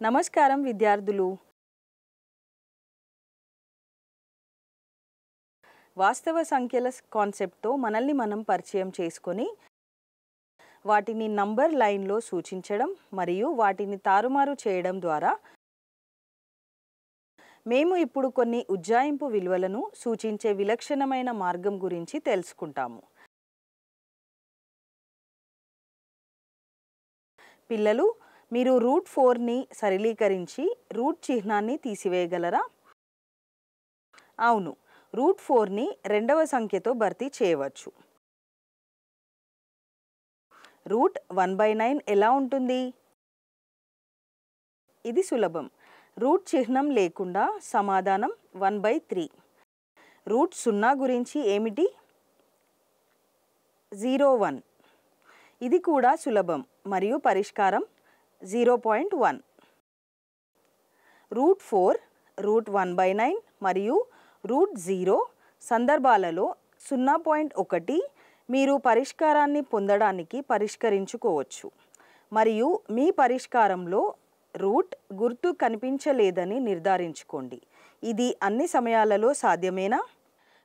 నమస్కారం విద్యార్థులు. వాస్తవ సంఖ్యల కాన్సెప్ట్తో మనల్ని మనం పరిచయం చేసుకొని వాటిని నంబర్ లైన్లో సూచించడం మరియు వాటిని తారుమారు చేయడం ద్వారా మేము ఇప్పుడు కొన్ని ఉజ్జాయింపు విలువలను సూచించే విలక్షణమైన మార్గం గురించి తెలుసుకుంటాము. పిల్లలు, మీరు √4ని సరళీకరించి రూట్ చిహ్నాన్ని తీసివేయగలరా? అవును, √4ని రెండవ సంఖ్యతో భర్తీ చేయవచ్చు. √1/9 ఎలా ఉంటుంది? ఇది సులభం. రూట్ చిహ్నం లేకుండా సమాధానం 1/3. √0 గురించి ఏమిటి? 0.1. ఇది కూడా సులభం మరియు పరిష్కారం 0.1. √4, √1/9 మరియు √0 సందర్భాలలో 0.1 మీరు పరిష్కారాన్ని పొందడానికి పరిష్కరించుకోవచ్చు మరియు మీ పరిష్కారంలో రూట్ గుర్తు కనిపించలేదని నిర్ధారించుకోండి. ఇది అన్ని సమయాలలో సాధ్యమేనా?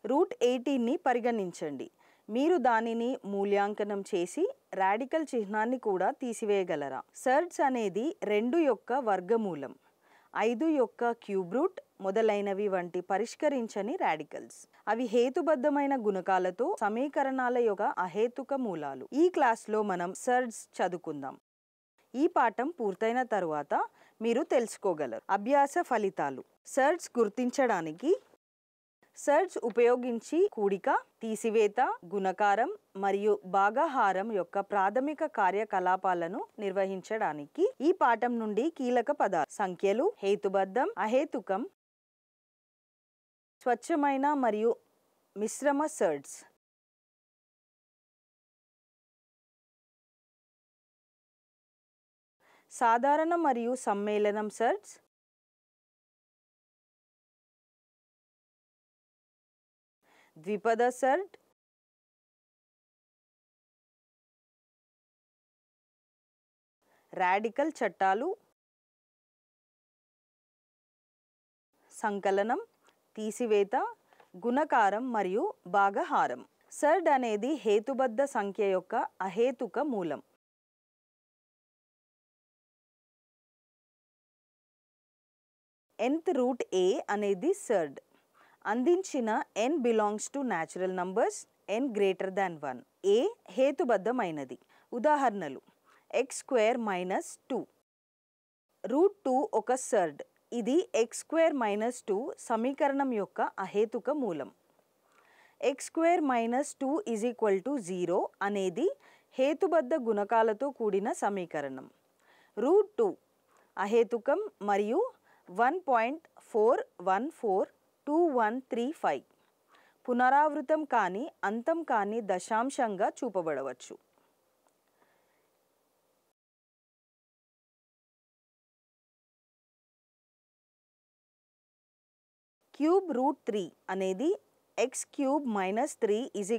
√18ని పరిగణించండి. మీరు దానిని మూల్యాంకనం చేసి రాడికల్ చిహ్నాన్ని కూడా తీసివేయగలరా? సర్డ్స్ అనేది 2 యొక్క వర్గమూలం, 5 యొక్క క్యూబ్ రూట్ మొదలైనవి వంటి పరిష్కరించని రాడికల్స్. అవి హేతుబద్ధమైన గుణకాలతో సమీకరణాల యొక్క అహేతుక మూలాలు. ఈ క్లాస్లో మనం సర్డ్స్ చదువుకుందాం. ఈ పాఠం పూర్తయిన తరువాత మీరు తెలుసుకోగలరు. అభ్యాస ఫలితాలు. సర్డ్స్ గుర్తించడానికి సర్డ్స్ ఉపయోగించి కూడిక, తీసివేత, గుణకారం మరియు భాగాహారం యొక్క ప్రాథమిక కార్యకలాపాలను నిర్వహించడానికి ఈ పాఠం నుండి కీలక పదాలు: సంఖ్యలు, హేతుబద్ధం, అహేతుకం, స్వచ్ఛమైన మరియు మిశ్రమ సర్డ్స్. సాధారణ మరియు సమ్మేళనం సర్డ్స్, ద్విపద సర్డ్, రాడికల్ చట్టాలు, సంకలనం, తీసివేత, గుణకారం మరియు భాగహారం. సర్డ్ అనేది హేతుబద్ధ సంఖ్య యొక్క అహేతుక మూలం. nth రూట్ a అనేది సర్డ్. అందించిన n belongs to natural numbers n greater than 1. a హేతుబద్ధమైనది. ఉదాహరణలు: x² - 2. √2 ఒక సర్డ్. ఇది x² - 2 సమీకరణం యొక్క అహేతుక మూలం. x² - 2 = 0 అనేది హేతుబద్ధ గుణకాలతో కూడిన సమీకరణం. √2 అహేతుకం మరియు 1.4142135 పునరావృతం కాని అంతం కాని దశాంశంగా చూపబడవచ్చు. క్యూబ్ √3 అనేది x³ - 3 =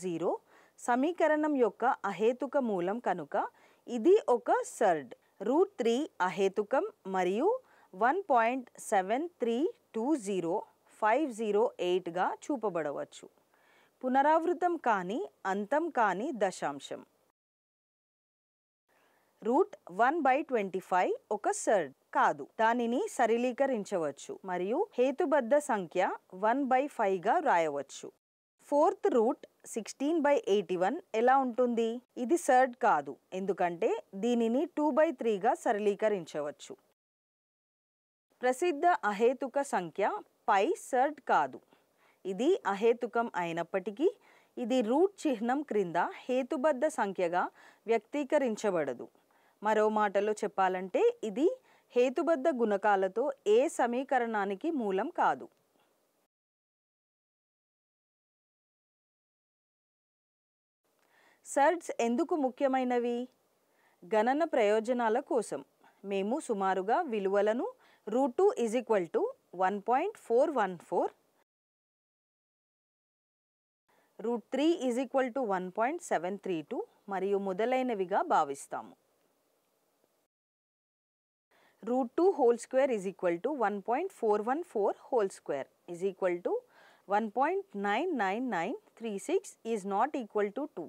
0 సమీకరణం యొక్క అహేతుక మూలం కనుక ఇది ఒక సర్డ్. √3 అహేతుకం మరియు 1.7320508గా చూపబడవచ్చు. పునరావృతం కాని అంతం కాని దశాంశం. √1/25 ఒక సర్డ్ కాదు. దానిని సరళీకరించవచ్చు మరియు హేతుబద్ధ సంఖ్య 1/5గా వ్రాయవచ్చు. 4th రూట్ 16/81 ఎలా ఉంటుంది? ఇది సర్డ్ కాదు, ఎందుకంటే దీనిని 2/3గా సరళీకరించవచ్చు. ప్రసిద్ధ అహేతుక సంఖ్య π సర్డ్ కాదు. ఇది అహేతుకం అయినప్పటికీ ఇది రూట్ చిహ్నం క్రింద హేతుబద్ధ సంఖ్యగా వ్యక్తీకరించబడదు. మరో మాటలో చెప్పాలంటే ఇది హేతుబద్ధ గుణకాలతో ఏ సమీకరణానికి మూలం కాదు. సర్డ్స్ ఎందుకు ముఖ్యమైనవి? గణన ప్రయోజనాల కోసం. మేము సుమారుగా విలువలను √2 = 1.414, √3 = 1.732 మరియు మొదలైనవిగా భావిస్తాము. root 2 whole square is equal to 1.414 whole square is equal to 1.99936 is not equal to 2.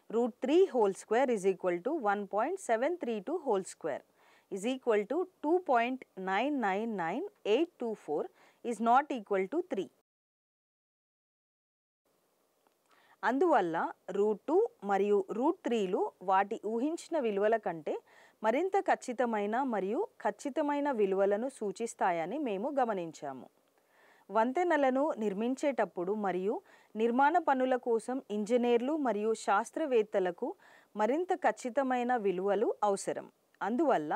Root 3 whole square is equal to 1.732 whole square is equal to 2.999824 is not equal to 3. అందువల్ల రూట్ 2 మరియు route 3లు వాటి ఊహించిన విలువల కంటే మరింత ఖచ్చితమైన మరియు ఖచ్చితమైన విలువలను సూచిస్తాయని మేము గమనించాము. వంతెనలను నిర్మించేటప్పుడు మరియు నిర్మాణ పనుల కోసం ఇంజనీర్లు మరియు శాస్త్రవేత్తలకు మరింత ఖచ్చితమైన విలువలు అవసరం. అందువల్ల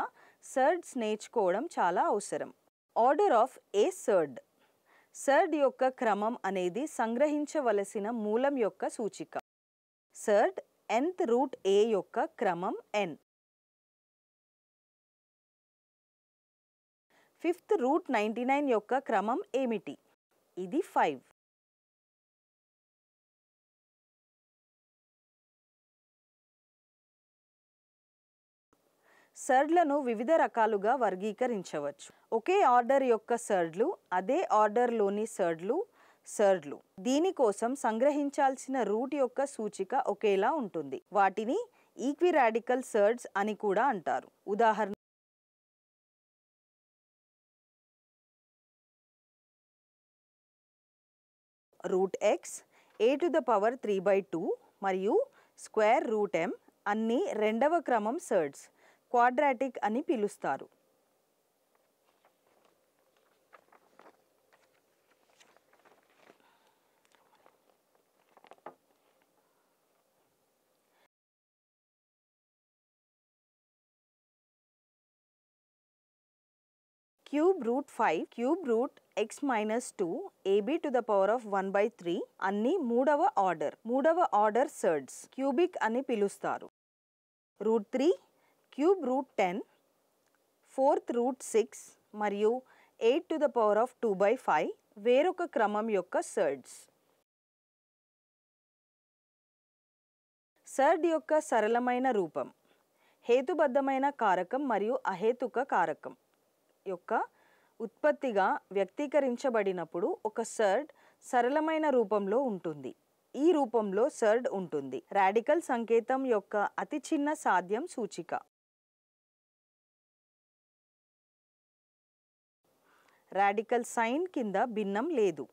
సర్డ్స్ నేర్చుకోవడం చాలా అవసరం. Order of A surd. Surd యొక్క క్రమం అనేది సంగ్రహించవలసిన మూలం యొక్క సూచిక. సర్డ్ nth రూట్ a యొక్క క్రమం n. ఫిఫ్త్ రూట్ 99 యొక్క క్రమం ఏమిటి? ఇది 5. సర్డ్లను వివిధ రకాలుగా వర్గీకరించవచ్చు. ఒకే ఆర్డర్ యొక్క సర్డ్లు, అదే ఆర్డర్లోని సర్డ్లు. దీనికోసం సంగ్రహించాల్సిన రూట్ యొక్క సూచిక ఒకేలా ఉంటుంది. వాటిని ఈక్విరాడికల్ సర్డ్స్ అని కూడా అంటారు. ఉదాహరణ రూట్ ఎక్స్ a⁴ మరియు స్క్వేర్ రూట్ m అన్నీ రెండవ క్రమం సర్డ్స్, క్వాడ్రాటిక్ అని పిలుస్తారు. Cube root 5, cube root x - 2 ab⁴ అన్నీ మూడవ ఆర్డర్ సర్డ్స్, క్యూబిక్ అని పిలుస్తారు. Root 3, cube root 10, fourth root 6 మరియు 8⁵ వేరొక క్రమం యొక్క సర్డ్స్. సర్డ్ యొక్క సరళమైన రూపం హేతుబద్ధమైన కారకం మరియు అహేతుక కారకం యొక్క ఉత్పత్తిగా వ్యక్తీకరించబడినప్పుడు ఒక సర్డ్ సరళమైన రూపంలో ఉంటుంది. ఈ రూపంలో సర్డ్ ఉంటుంది. రాడికల్ సంకేతం యొక్క అతి చిన్న సాధ్యం సూచిక. రాడికల్ సైన్ కింద భిన్నం లేదు.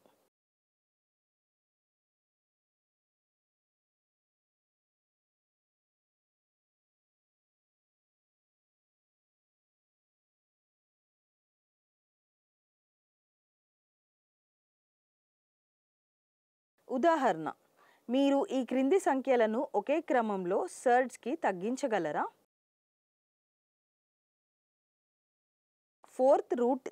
ఉదాహరణ, మీరు ఈ క్రింది సంఖ్యలను ఒకే క్రమంలో సర్డ్స్కి తగ్గించగలరా? Fourth root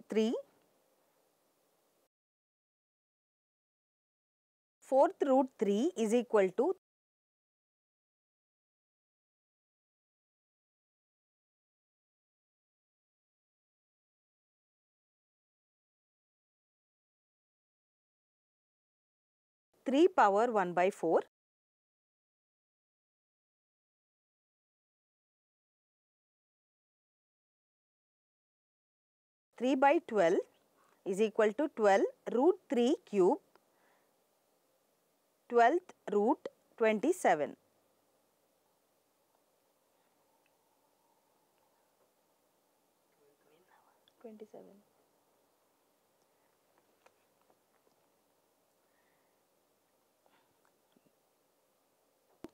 3, is equal to 3 power 1/4. 3/12 is equal to 12 root 3 cube 12th root 27.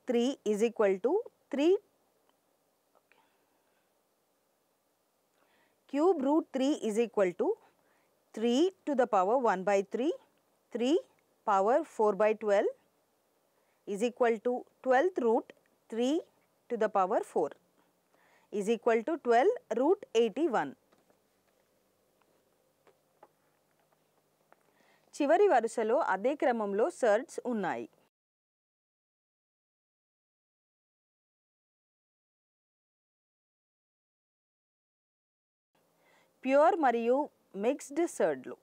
Three is equal to 3 cube root 3 is equal to 3⁴ 3 power 4/12 is equal to 12th root 3⁴ is equal to 12 root 81. చివరి వరుసలో అదే క్రమంలో surds ఉన్నాయి. Pure మరియు mixed సర్డ్లు.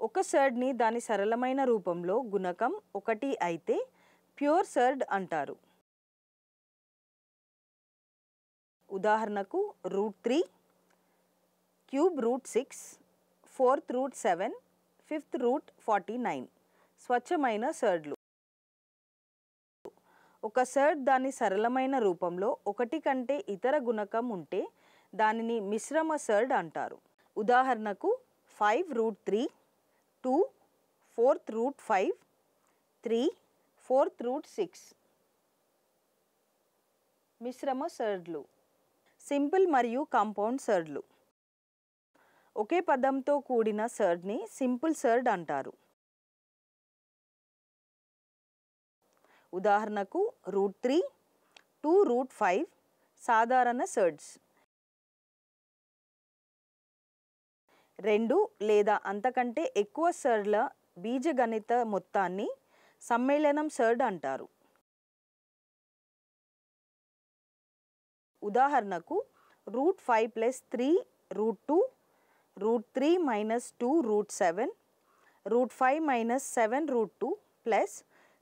ఒక సర్డ్ని దాని సరళమైన రూపంలో గుణకం 1 అయితే ప్యూర్ సర్డ్ అంటారు. ఉదాహరణకు √3, క్యూబ్ √6, ఫోర్త్ √7, ఫిఫ్త్ √49 స్వచ్ఛమైన సర్డ్లు. ఒక సర్డ్ దాని సరళమైన రూపంలో ఒకటి కంటే ఇతర గుణకం ఉంటే దానిని మిశ్రమ సర్డ్ అంటారు. ఉదాహరణకు 5√3, 2, ఫోర్త్ √5, 3, ఫోర్త్ √6 మిశ్రమ సర్డ్లు. సింపుల్ మరియు కాంపౌండ్ సర్డ్లు. ఒకే పదంతో కూడిన సర్డ్ని సింపుల్ సర్డ్ అంటారు. ఉదాహరణకు √3, 2√5 సాధారణ సర్డ్స్. 2 లేదా అంతకంటే ఎక్కువ సర్డ్ల బీజగణిత మొత్తాన్ని సమ్మేళనం సర్డ్ అంటారు. ఉదాహరణకు √5 + 3 √2, √3 - 2 √7, √5 - 7 √2 +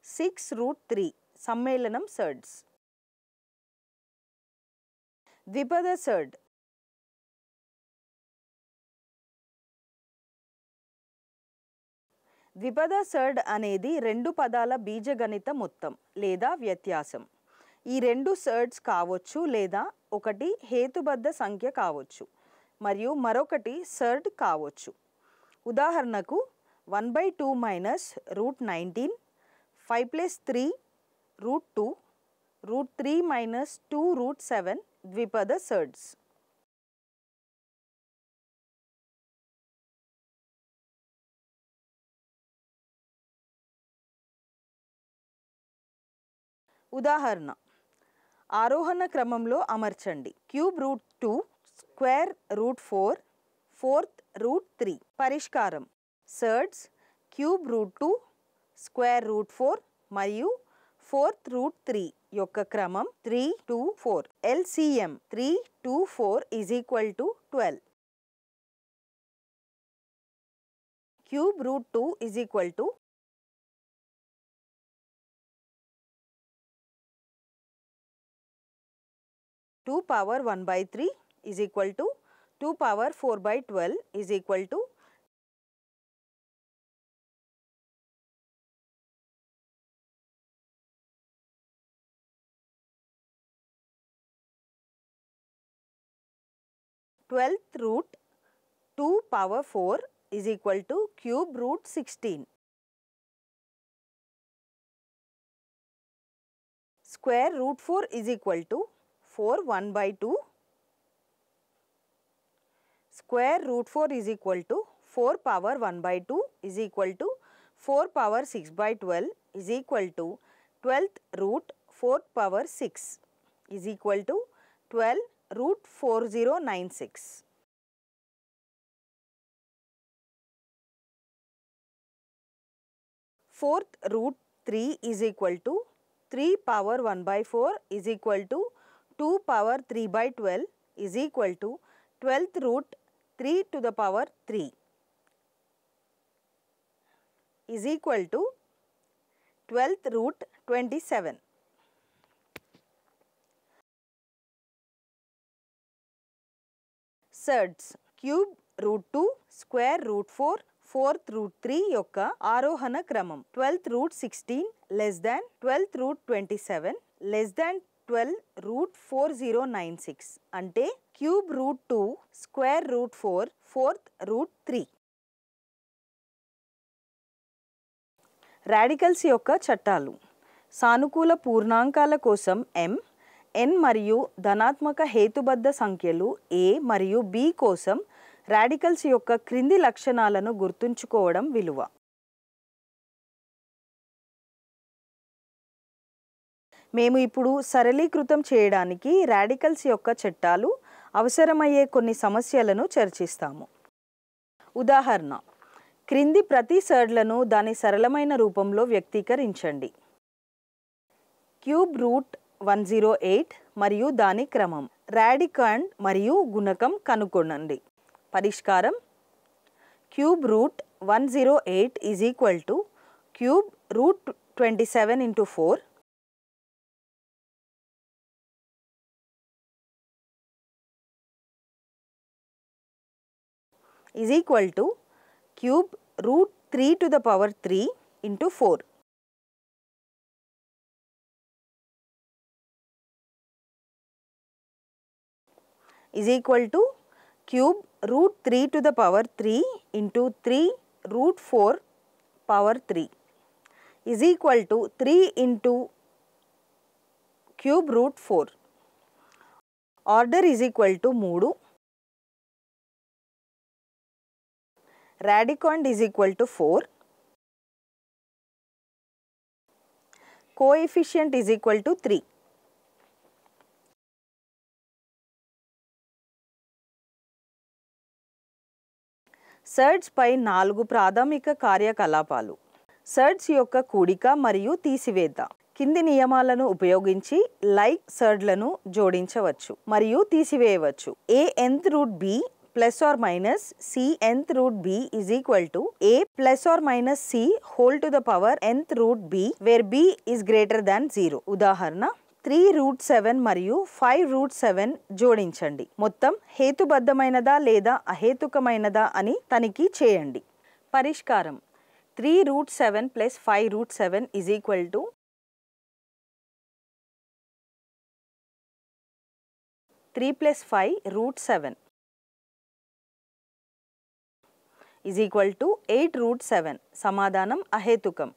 6 √3 సమ్మేళనం సర్డ్స్. ద్విపద సర్డ్. ద్విపద సర్డ్ అనేది రెండు పదాల బీజగణిత మొత్తం లేదా వ్యత్యాసం. ఈ రెండు సర్డ్స్ కావచ్చు లేదా ఒకటి హేతుబద్ధ సంఖ్య కావచ్చు మరియు మరొకటి సర్డ్ కావచ్చు. ఉదాహరణకు 1/2 - √19, 5 + 3 √2, √3 - 2 √7 ద్విపద సర్డ్స్. ఉదాహరణ: ఆరోహణ క్రమంలో అమర్చండి. Cube √2, square √4, fourth √3. పరిష్కారం: సర్డ్స్ క్యూబ్ √2, స్క్వేర్ √4 మరియు ఫోర్త్ √3 యొక్క క్రమం 3, 2, 4. LCM 3, 2, 4 = 12. Cube √2 = 2 power 1/3 2 power 4/12 12th root 2 power 4 cube root 16. Square root 4 4 1/2. Square root 4 4 power 1/2 4 power 6/12 12th root 4th power 6 12 root 4096. Fourth root 3 3 power 1/4 2 power 3/12 12th root 3 to the power 3 12th root 27. Surds cube root 2 square root 4 fourth root 3 యొక్క ఆరోహణ క్రమం 12th root 16 less than 12th root 27 less than 12 root 4096 అంటే cube root 2 square root 4 fourth root 3. Radicals యొక్క చట్టాలు. సానుకూల పూర్ణాంకాల కోసం m, n మరియు ధనాత్మక హేతుబద్ధ సంఖ్యలు a మరియు b కోసం రాడికల్స్ యొక్క క్రింది లక్షణాలను గుర్తుంచుకోవడం విలువ. మేము ఇప్పుడు సరళీకృతం చేయడానికి రాడికల్స్ యొక్క చట్టాలు అవసరమయ్యే కొన్ని సమస్యలను చర్చిస్తాము. ఉదాహరణ: క్రింది ప్రతి సర్డ్లను దాని సరళమైన రూపంలో వ్యక్తీకరించండి. క్యూబ్ రూట్ 108 మరియు దాని క్రమం. రాడికాండ్ మరియు గుణకం కనుగొనండి. పరిష్కారం: cube root 108 cube root 27 into 4 is equal to cube root 3 to the power 3 into 4. Is equal to cube root 3 to the power 3 into 3 root 4 power 3 is equal to 3 into cube root 4. Order is equal to 3. Radicand is equal to 4. Coefficient is equal to 3. Surds పై 4 ప్రాథమిక కార్యకలాపాలు. Surds యొక్క కూడిక మరియు తీసివేత. కింది నియమాలను ఉపయోగించి like సర్డ్లను జోడించవచ్చు మరియు తీసివేయవచ్చు. a nth root b plus or minus c nth root b is equal to a plus or minus c whole to the power nth root b where b is greater than 0. ఉదాహరణ 3 root 7 మరియు 5 root 7 జోడించండి. మొత్తం హేతుబద్ధమైనదా లేదా అహేతుకమైనదా అని తనిఖీ చేయండి. పరిష్కారం 3 root 7 plus 5 root 7 is equal to 3 plus 5 root 7 is equal to 8 root 7. సమాధానం అహేతుకం.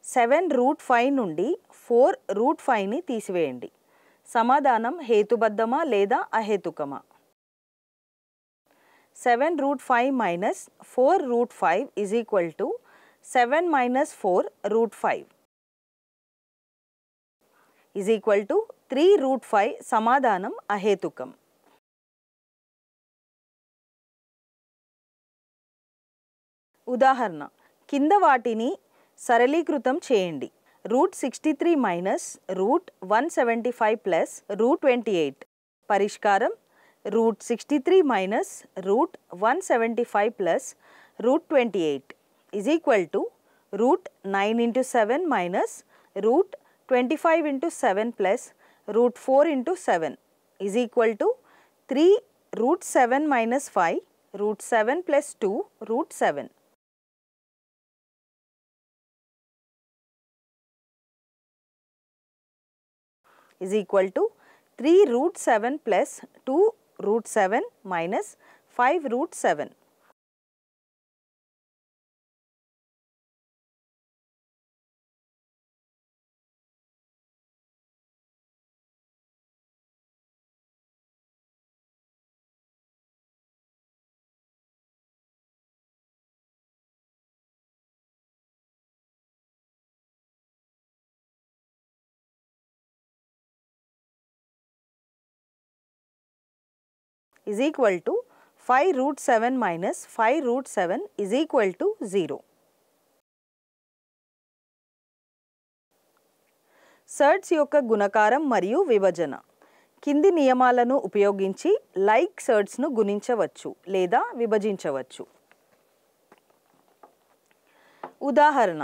7 రూట్ 5 నుండి 4 రూట్ 5ని తీసివేయండి. సమాధానం హేతుబద్ధమా లేదా అహేతుకమా? 7 root 5 minus 4 root 5 is equal to 7 minus 4 root 5 is equal to 3 root 5. సమాధానం అహేతుకం. ఉదాహరణ కింద వాటిని సరళీకృతం చేయండి. Root 63 minus root 175 plus root 28. పరిష్కారం root 63 minus root 175 plus root 28 is equal to root 9 into 7 minus root 25 into 7 plus root 4 into 7 is equal to 3 root 7 minus 5 root 7 plus 2 root 7 is equal to 3 root 7 plus 2 root 7 minus 5 root 7. Is equal to 5 root 7 minus 5 root 7 is equal to 0. Surds యొక్క గుణకారం మరియు విభజన. కింది నియమాలను ఉపయోగించి like సర్డ్స్ను గుణించవచ్చు లేదా విభజించవచ్చు. ఉదాహరణ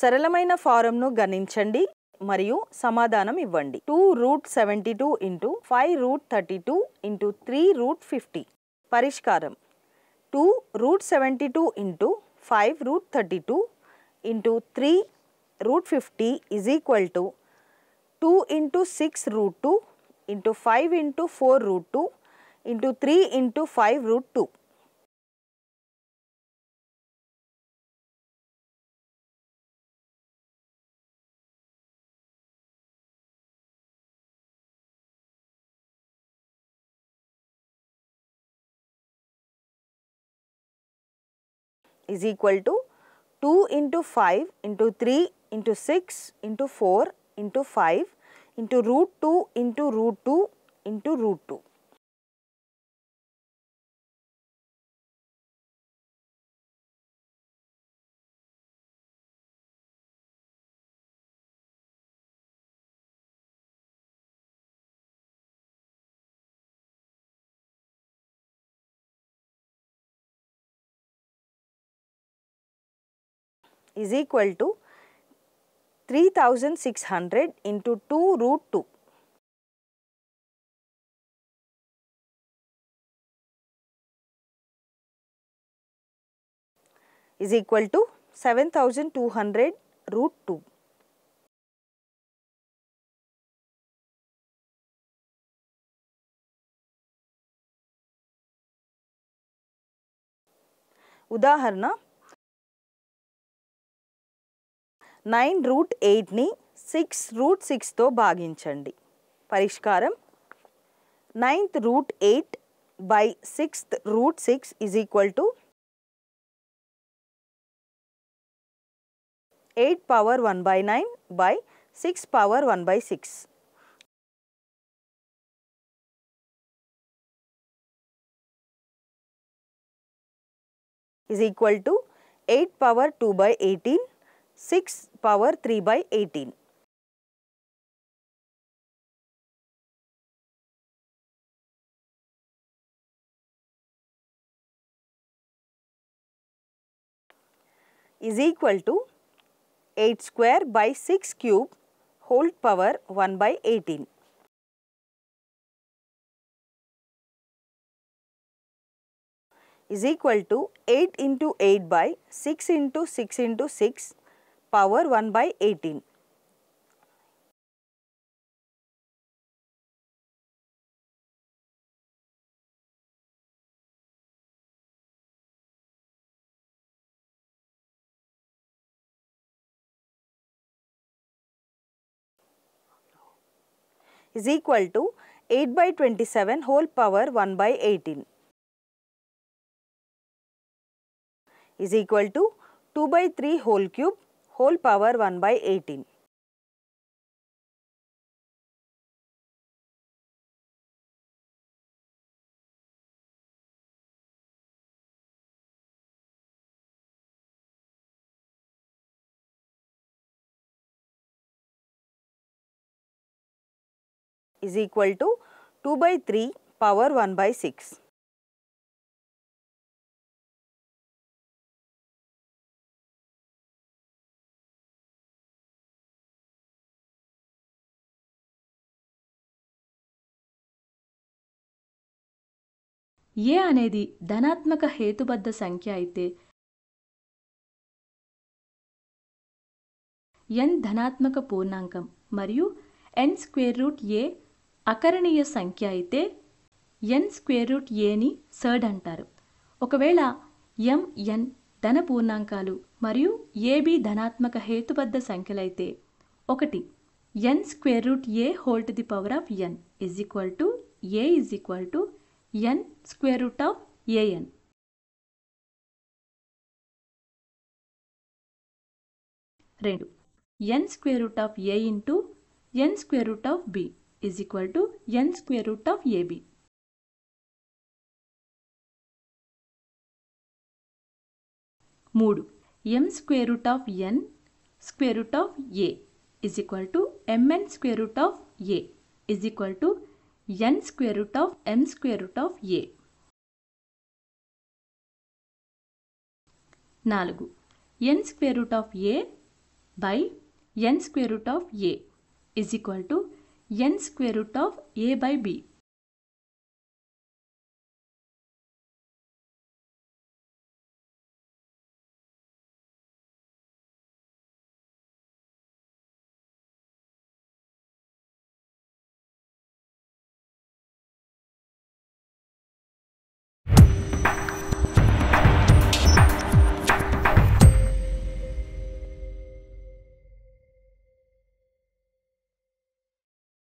సరళమైన ఫారంను గణించండి మరియు సమాధానం ఇవ్వండి. 2 root 72 into 5 root 32 into 3 root 50. పరిష్కారం 2 root 72 into 5 root 32 into 3 root 50 is equal to 2 into 6 root 2 into 5 into 4 root 2 into 3 into 5 root 2. is equal to 2 into 5 into 3 into 6 into 4 into 5 into root 2 into root 2 into root 2. is equal to 3600 into 2 root 2. is equal to 7200 root 2. ఉదాహరణ 9 route 8ని 6 route 6తో భాగించండి. పరిష్కారం 9th route 8 by 6th root 6 is equal to 8 power 1 by 9 by 6 power 1 by 6. is equal to 8 power 2 by 18, 6 power 3 by 18. is equal to 8 square by 6 cube whole power 1 by 18. is equal to 8 into 8 by 6 into 6 into 6 power 1 by 18. is equal to 8 by 27 whole power 1 by 18. is equal to 2 by 3 whole cube whole power 1 by 18. is equal to 2 by 3 power 1 by 6. ఏ అనేది ధనాత్మక హేతుబద్ధ సంఖ్య అయితే n ధనాత్మక పూర్ణాంకం మరియు n square root ఏ అకరణీయ సంఖ్య అయితే n square root ఏని సర్డ్ అంటారు. ఒకవేళ m n ధన పూర్ణాంకాలు మరియు ab ధనాత్మక హేతుబద్ధ సంఖ్యలైతే 1 n square root A whole to the power of n is equal to a is equal to n square root of an. రెండు n square root of a into n square root of b is equal to n square root of ab. మూడు m square root of n square root of a is equal to mn square root of a is equal to n square root of m square root of a. 4 n square root of a by n square root of a is equal to n square root of a by b.